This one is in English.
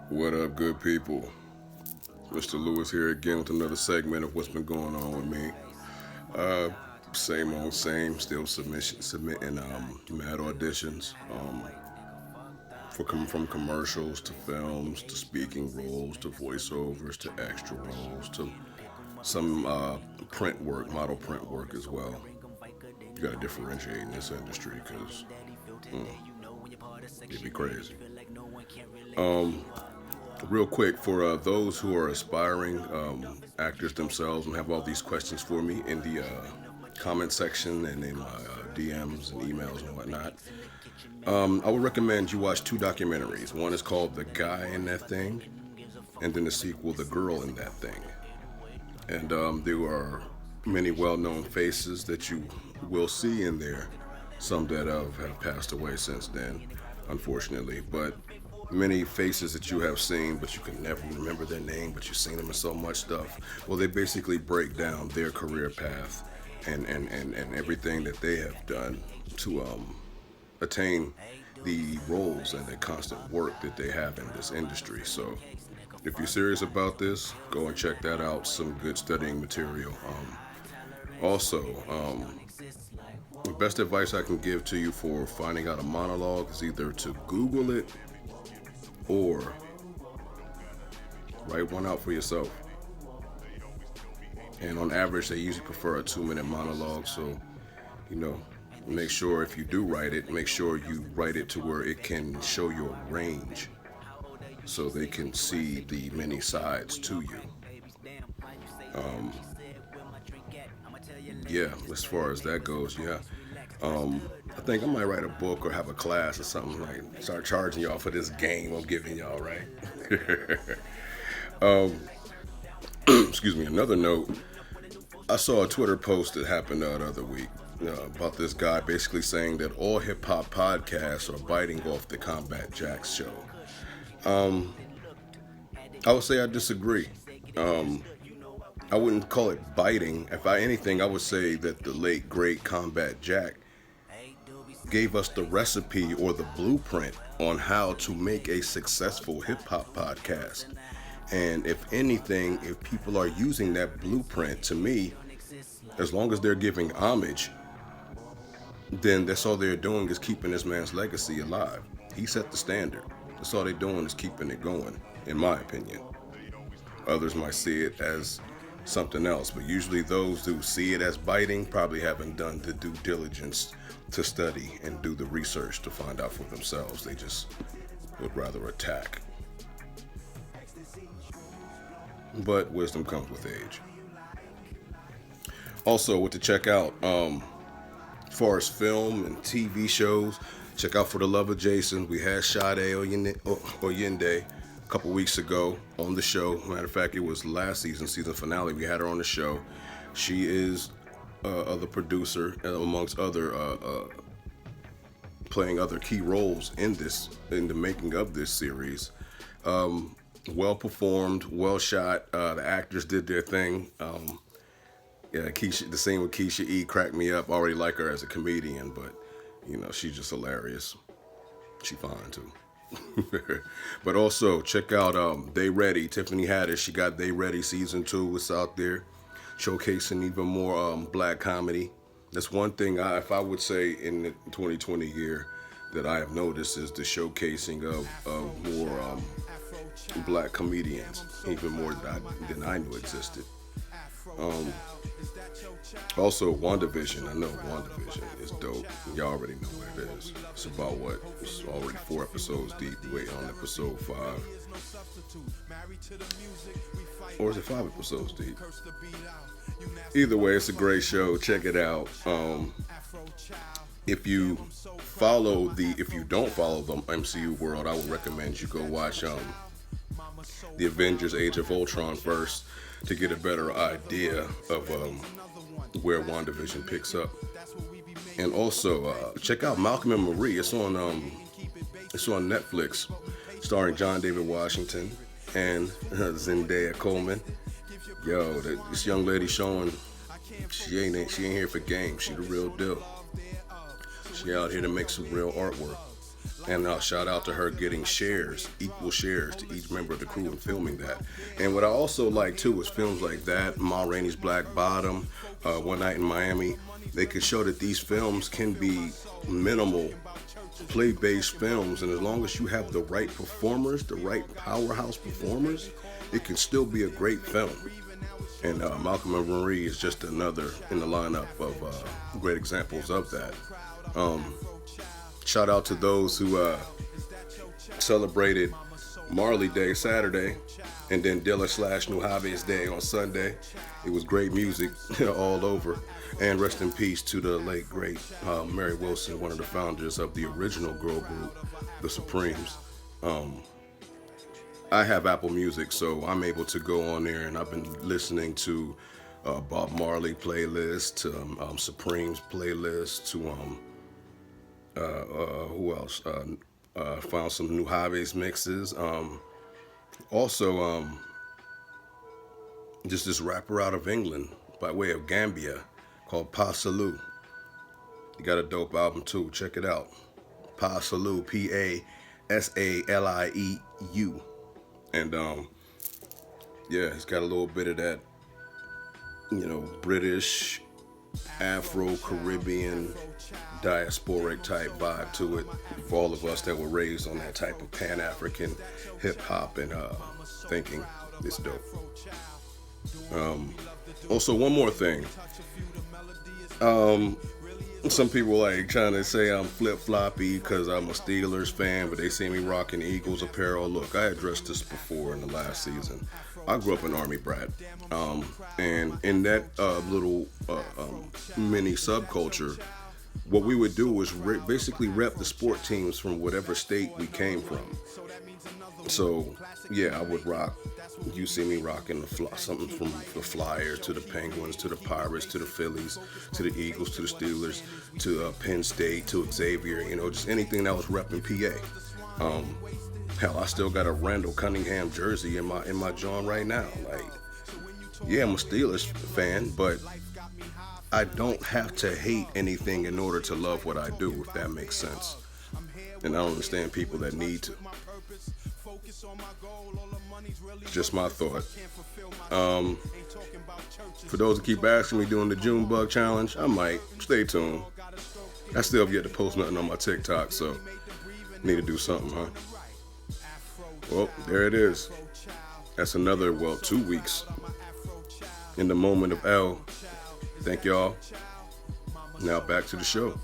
What up, good people? Mr. Lewis here again with another segment of what's been going on with me. Uh, Same old same, still submitting mad auditions from commercials to films to speaking roles to voiceovers to extra roles to some print work, model print work as well. You got to differentiate in this industry because it'd be crazy. Real quick, for those who are aspiring actors themselves and have all these questions for me in the comment section and in my DMs and emails and whatnot, I would recommend you watch two documentaries. One is called The Guy in That Thing, and then the sequel, The Girl in That Thing. And there are many well known faces that you will see in there, some that have passed away since then, unfortunately, but many faces that you have seen, but you can never remember their name, but you've seen them in so much stuff. Well, they basically break down their career path and everything that they have done to attain the roles and the constant work that they have in this industry. So, if you're serious about this, go and check that out. Some good studying material. Also, the best advice I can give to you for finding out a monologue is either to Google it or write one out for yourself. And on average, they usually prefer a 2 minute monologue. So, you know, make sure if you do write it, make sure you write it to where it can show your range so they can see the many sides to you. Yeah, as far as that goes, yeah. I think I might write a book or have a class or something like start charging y'all for this game I'm giving y'all, right? Excuse me. Another note, I saw a Twitter post that happened the other week about this guy basically saying that all hip hop podcasts are biting off the Combat Jacks show. I would say I disagree. I wouldn't call it biting. If I anything, I would say that the late great Combat Jack gave us the recipe or the blueprint on how to make a successful hip hop podcast. And if anything, if people are using that blueprint, to me, as long as they're giving homage, then that's all they're doing is keeping this man's legacy alive. He set the standard. That's all they're doing is keeping it going, in my opinion. Others might see it as something else, but usually those who see it as biting probably haven't done the due diligence to study and do the research to find out for themselves. They just would rather attack. But wisdom comes with age. Also, what to check out, as far as film and TV shows, check out For the Love of Jason. We had Sade Oyende a couple weeks ago on the show. Matter of fact, it was last season finale. We had her on the show. She is the producer, amongst other playing other key roles in the making of this series. Well performed, well shot. The actors did their thing. Yeah, Keisha, the scene with Keisha E cracked me up. I already like her as a comedian, but she's just hilarious. She fine too. But also check out They Ready. Tiffany Haddish, she got They Ready season 2. It's out there, showcasing even more black comedy. That's one thing if I would say in the 2020 year that I have noticed is the showcasing of more black comedians, even more than I knew existed. Also, WandaVision. I know WandaVision is dope. Y'all already know what it is. It's about what? It's already 4 episodes deep. We waiting on episode 5. Or is it 5 episodes deep? Either way, it's a great show. Check it out. If you don't follow the MCU world, I would recommend you go watch the Avengers Age of Ultron first to get a better idea of where WandaVision picks up. And also check out Malcolm and Marie. It's on Netflix, starring John David Washington and Zendaya Coleman. Yo, this young lady showing she ain't here for games. She the real deal. She out here to make some real artwork. And shout out to her getting shares, equal shares to each member of the crew in filming that. And what I also like too is films like that, Ma Rainey's Black Bottom, One Night in Miami. They can show that these films can be minimal, play-based films, and as long as you have the right performers, the right powerhouse performers, it can still be a great film. And Malcolm and Marie is just another in the lineup of great examples of that. Shout out to those who celebrated Marley Day Saturday, and then Dilla / Nuhave's Day on Sunday. It was great music all over. And rest in peace to the late, great Mary Wilson, one of the founders of the original girl group, the Supremes. I have Apple Music, so I'm able to go on there, and I've been listening to Bob Marley playlist, to Supremes playlist, to who else? Found some Nuhave's mixes. Also, just this rapper out of England by way of Gambia called Pa Salou. He got a dope album too. Check it out. Pa Salou, Pasalieu. And yeah, he's got a little bit of that, British, Afro-Caribbean, diasporic type vibe to it. For all of us that were raised on that type of Pan-African hip-hop and thinking, it's dope. Also, one more thing. Some people like trying to say I'm flip-floppy because I'm a Steelers fan, but they see me rocking Eagles apparel. Look, I addressed this before in the last season. I grew up an Army brat, and in that little mini subculture, what we would do was basically rep the sport teams from whatever state we came from. So, yeah, I would rock. You see me rocking something from the Flyers to the Penguins to the Pirates to the Phillies to the Eagles to the Steelers to Penn State to Xavier. Just anything that was repping PA. Hell, I still got a Randall Cunningham jersey in my John right now. Like, yeah, I'm a Steelers fan, but I don't have to hate anything in order to love what I do, if that makes sense. And I don't understand people that need to. It's just my thought. For those who keep asking me doing the June Bug Challenge, I might. Stay tuned. I still have yet to post nothing on my TikTok, so need to do something, huh? Well, there it is. That's another, 2 weeks in the moment of L. Thank y'all. Now back to the show.